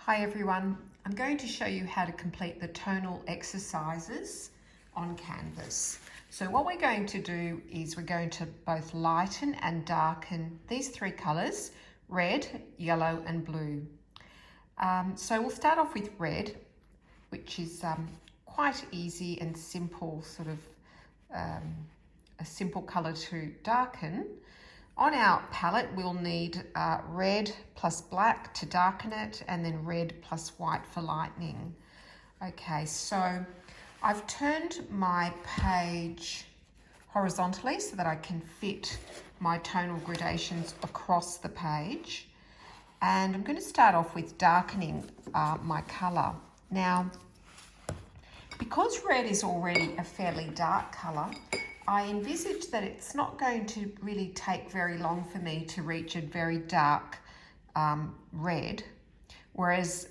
Hi everyone, I'm going to show you how to complete the tonal exercises on canvas. So what we're going to do is we're going to both lighten and darken these three colours, red, yellow and blue. So we'll start off with red, which is quite easy and simple, sort of a simple colour to darken. On our palette, we'll need red plus black to darken it, and then red plus white for lightening. Okay, so I've turned my page horizontally so that I can fit my tonal gradations across the page. And I'm going to start off with darkening my colour. Now, because red is already a fairly dark colour, I envisage that it's not going to really take very long for me to reach a very dark red, whereas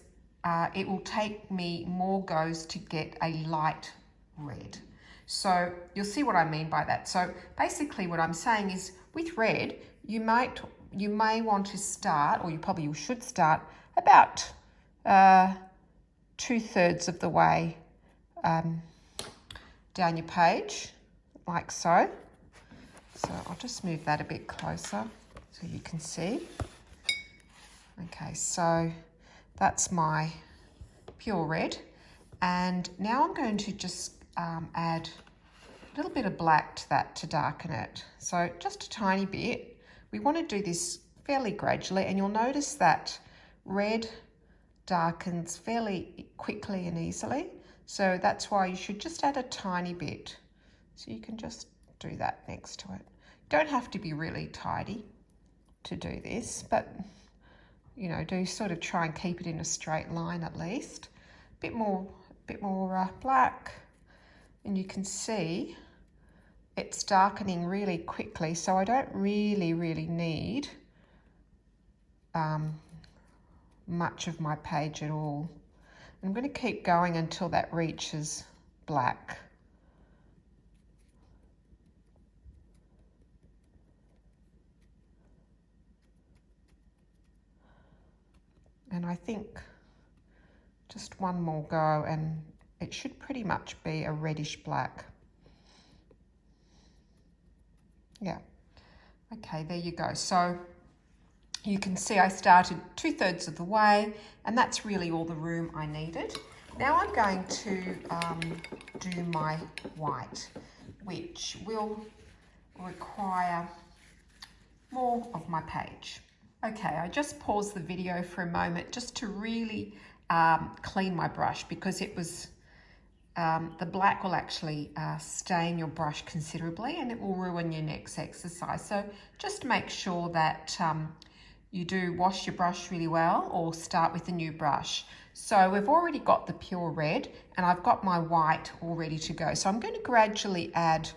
it will take me more goes to get a light red. So you'll see what I mean by that. So basically what I'm saying is with red, you may want to start, or you probably should start about 2/3 of the way down your page, like so. So I'll just move that a bit closer so you can see. Okay, so that's my pure red. And now I'm going to just add a little bit of black to that to darken it. So just a tiny bit. We want to do this fairly gradually, and you'll notice that red darkens fairly quickly and easily. So that's why you should just add a tiny bit. So you can just do that next to it. You don't have to be really tidy to do this, but you know, do sort of try and keep it in a straight line at least. Bit more black, and you can see it's darkening really quickly. So I don't really need much of my page at all. I'm going to keep going until that reaches black. And I think just one more go and it should pretty much be a reddish black. Yeah. Okay, there you go. So you can see I started 2/3 of the way, and that's really all the room I needed. Now I'm going to do my white, which will require more of my page. Okay, I just paused the video for a moment just to really clean my brush, because it was the black will actually stain your brush considerably, and it will ruin your next exercise. So just make sure that you do wash your brush really well, or start with a new brush. So we've already got the pure red, and I've got my white all ready to go. So I'm going to gradually add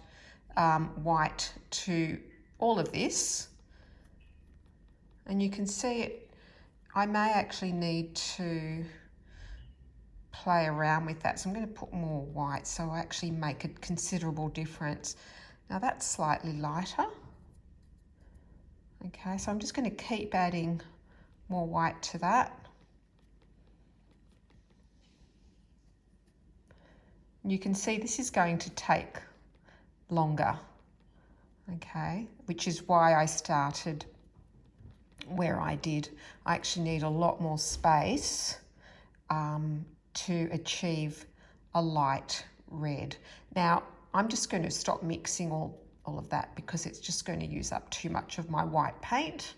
white to all of this. And you can see it, I may actually need to play around with that. So I'm going to put more white so I actually make a considerable difference. Now that's slightly lighter. Okay, so I'm just going to keep adding more white to that. You can see this is going to take longer, okay, which is why I started where I did. I actually need a lot more space to achieve a light red. Now I'm just going to stop mixing all of that, because it's just going to use up too much of my white paint.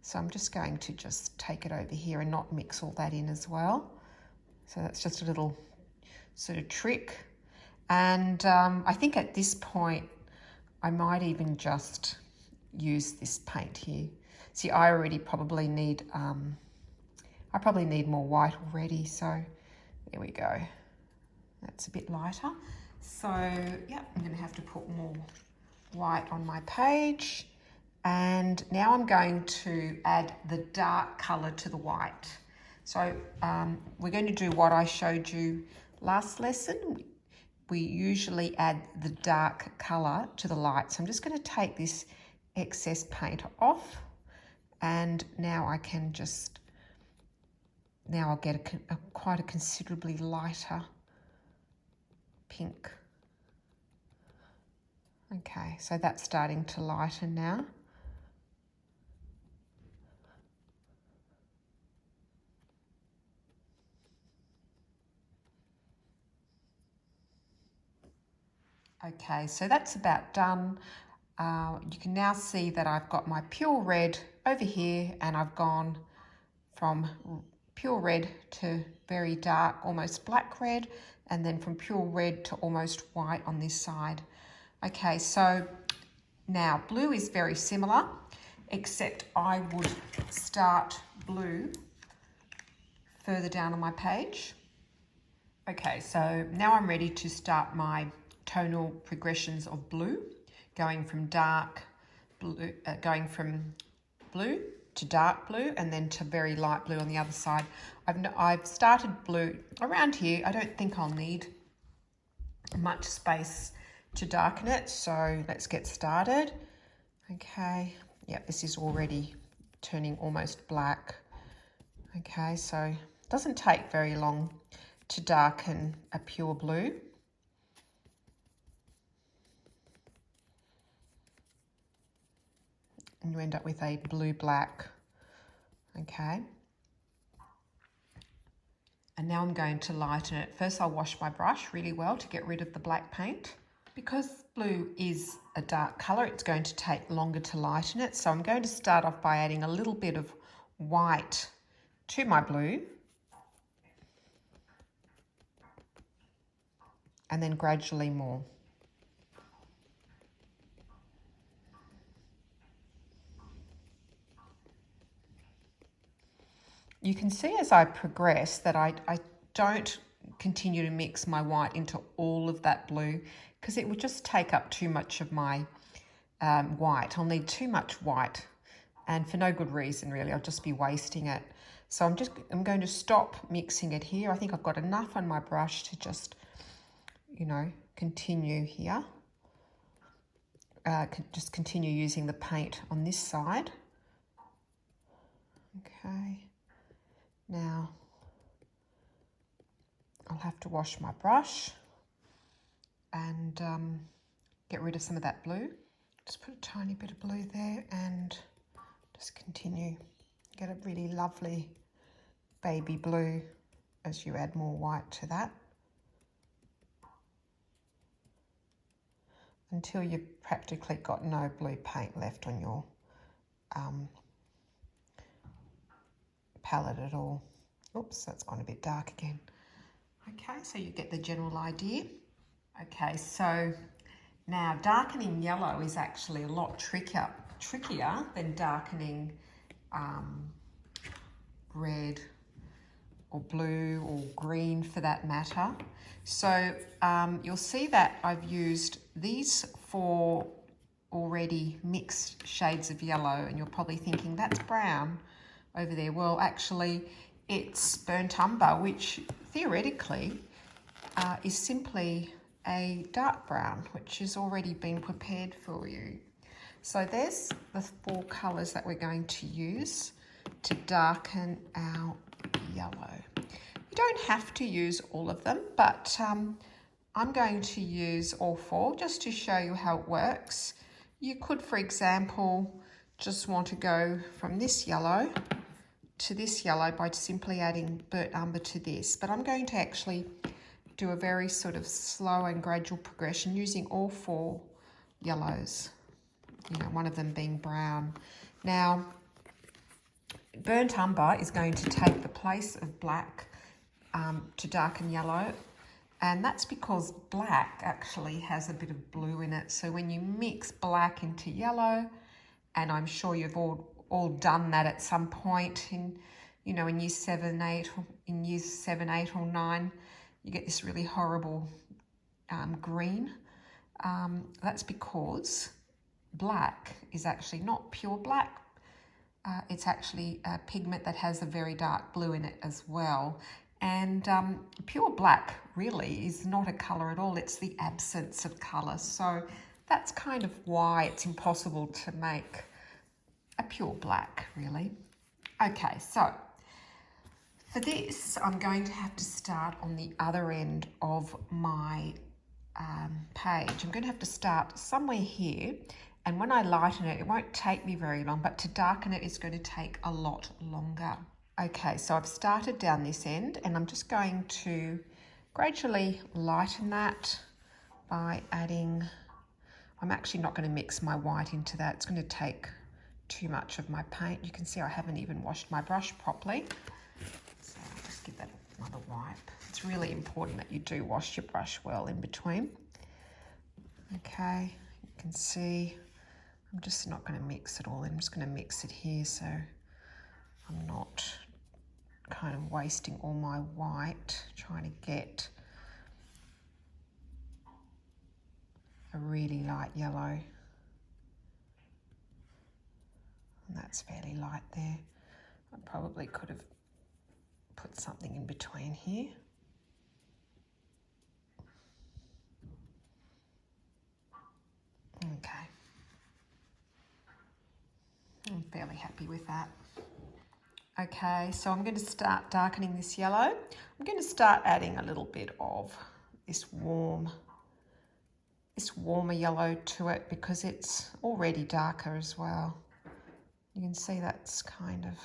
So I'm just going to just take it over here and not mix all that in as well. So that's just a little sort of trick. And I think at this point I might even just use this paint here. See, I already probably need, I probably need more white already, so there we go. That's a bit lighter. So, yeah, I'm going to have to put more white on my page. And now I'm going to add the dark colour to the white. So we're going to do what I showed you last lesson. We usually add the dark colour to the light. So I'm just going to take this excess paint off. And now I can just now I'll get quite a considerably lighter pink. Okay, so that's starting to lighten now. Okay, so that's about done. You can now see that I've got my pure red over here, and I've gone from pure red to very dark, almost black red, and then from pure red to almost white on this side. Okay, so now blue is very similar, except I would start blue further down on my page. Okay, so now I'm ready to start my tonal progressions of blue, going from dark blue, going from blue to dark blue, and then to very light blue on the other side. I've started blue around here. I don't think I'll need much space to darken it, so let's get started. Okay, yeah, this is already turning almost black. Okay, so it doesn't take very long to darken a pure blue. And you end up with a blue-black, okay? And now I'm going to lighten it. First I'll wash my brush really well to get rid of the black paint. Because blue is a dark colour, it's going to take longer to lighten it. So I'm going to start off by adding a little bit of white to my blue. And then gradually more. You can see as I progress that I don't continue to mix my white into all of that blue, because it would just take up too much of my white. I'll need too much white, and for no good reason really. I'll just be wasting it. So I'm going to stop mixing it here. I think I've got enough on my brush to just, you know, continue here. Just continue using the paint on this side. Okay. Now, I'll have to wash my brush and get rid of some of that blue. Just put a tiny bit of blue there and just continue. Get a really lovely baby blue as you add more white to that. Until you've practically got no blue paint left on your palette at all. Oops, that's gone a bit dark again. Okay, so you get the general idea. Okay, so now darkening yellow is actually a lot trickier than darkening red or blue or green for that matter. So you'll see that I've used these 4 already mixed shades of yellow, and you're probably thinking that's brown over there. Well, actually it's burnt umber, which theoretically is simply a dark brown, which has already been prepared for you. So there's the 4 colours that we're going to use to darken our yellow. You don't have to use all of them, but I'm going to use all 4 just to show you how it works. You could, for example, just want to go from this yellow to this yellow by simply adding burnt umber to this, but I'm going to actually do a very sort of slow and gradual progression using all 4 yellows, you know, one of them being brown. Now, burnt umber is going to take the place of black to darken yellow, and that's because black actually has a bit of blue in it. So when you mix black into yellow, and I'm sure you've all done that at some point in, you know, in year 7, 8, in years 7, 8 or 9, you get this really horrible green. That's because black is actually not pure black. It's actually a pigment that has a very dark blue in it as well. And pure black really is not a colour at all. It's the absence of colour. So that's kind of why it's impossible to make a pure black, really. Okay, so For this, I'm going to have to start on the other end of my page. I'm going to have to start somewhere here, and when I lighten it, it won't take me very long, but to darken it is going to take a lot longer. Okay, so I've started down this end, and I'm just going to gradually lighten that by adding, I'm actually not going to mix my white into that. It's going to take too much of my paint. You can see I haven't even washed my brush properly. So I'll just give that another wipe. It's really important that you do wash your brush well in between. Okay, you can see I'm just not going to mix it all in. I'm just going to mix it here so I'm not kind of wasting all my white trying to get a really light yellow. And that's fairly light there. I probably could have put something in between here. Okay. I'm fairly happy with that. Okay, so I'm going to start darkening this yellow. I'm going to start adding a little bit of this warmer yellow to it because it's already darker as well. You can see that's kind of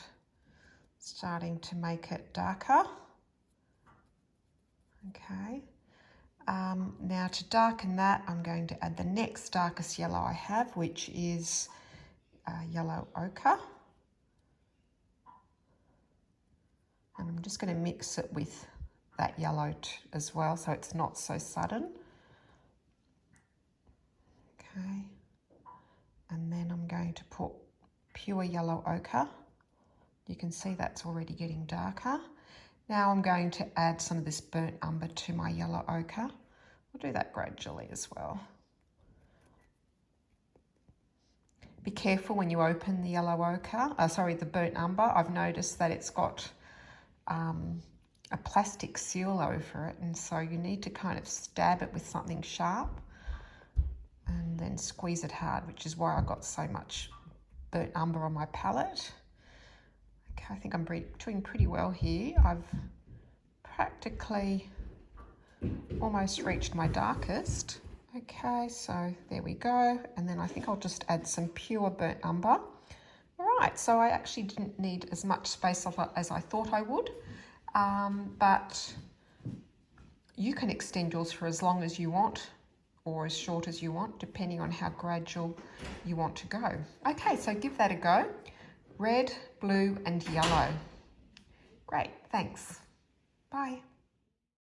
starting to make it darker. Okay. Now to darken that, I'm going to add the next darkest yellow I have, which is yellow ochre. And I'm just going to mix it with that yellow as well, so it's not so sudden. Okay. And then I'm going to put pure yellow ochre. You can see that's already getting darker. Now I'm going to add some of this burnt umber to my yellow ochre. I'll do that gradually as well. Be careful when you open the yellow ochre, the burnt umber. I've noticed that it's got a plastic seal over it, and so you need to kind of stab it with something sharp and then squeeze it hard, which is why I got so much burnt umber on my palette. Okay, I think I'm doing pretty well here. I've practically almost reached my darkest. Okay, so there we go. And then I think I'll just add some pure burnt umber. All right, so I actually didn't need as much space as I thought I would, but you can extend yours for as long as you want or as short as you want, depending on how gradual you want to go. Okay, so give that a go. Red, blue, and yellow. Great, thanks. Bye.